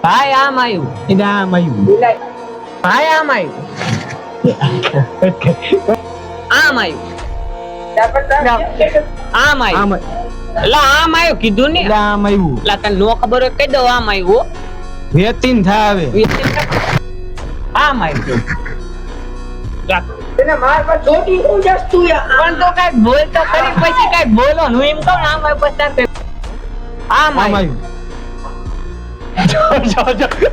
ભાઈ આમ આવ્યું. એટલે આમ આવ્યું. ભાઈ આમ આવ્યું. આમ આવ્યું. આમ આવ્યું. એટલે આમ આવ્યું કીધું ને. એટલે આમ આવ્યું. એટલે તને નો ખબર હોય કહી દો આમ આવ્યું. વેતીન થાય હવે. આમ આવ્યું. એને માર પર છોટી હું જસ તું યાર પણ તો કઈ બોલ તો કરી પછી કઈ બોલો હું એમ કહું આમ આવ્યું પછી તાર આમ આમ આવ્યું. આવ્યું. જો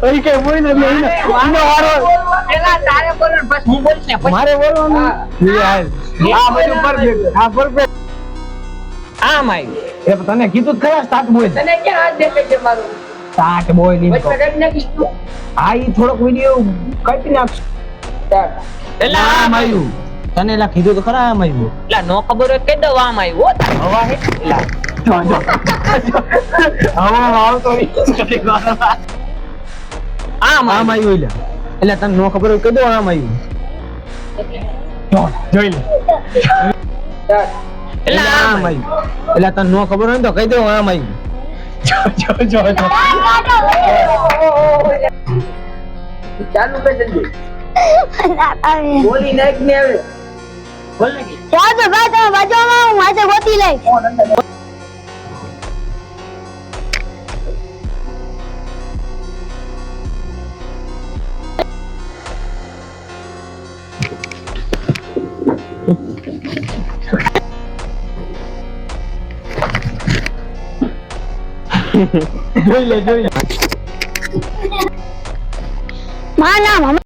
અહીં કઈ બોલ ને એટલે એનો વારો. પેલા તારે બોલો ને પછી હું બોલીશ ને પછી મારે બોલવાનું. લે હાલ. આ બધું પરફેક્ટ. આ પરફેક્ટ. આમ આવ્યું. એ તને કીધું જ ખરા સ્ટાર્ટ બોલ. તને ક્યાં હાથ દેખે છે મારું સ્ટાર્ટ બોલ ની. વચ્ચે કાઢી નાખીશ તું આ ઈ થોડોક વિડિયો કાપી નાખ. ચાલ એટલે આમ આમ આવ્યું. તને એલા કીધું તો ખરા આમ આવ્યું. એટલે નો ખબર હોય કહી દો આમ આવ્યું. હો તાર હવા હે એટલે જો આમ આવતો નહીં. આમ આમ આવ્યું. આવ્યું એટલે. એટલે તને નો ખબર હોય કીધું આમ આવ્યું. જો જોઈ લે. ચાલ એટલે આમ આવ્યું. આવ્યું. એટલે તને નો ખબર હોય ને તો કહી દઉં આમ આવ્યું. જો ચાલુ કર જલ્દી બોલી નાખ ને હવે બોલ ને યાર તો ભાઈ તમે બાજુમાં હું આજે ગોતી લઈ જોઈ લે. મારું નામ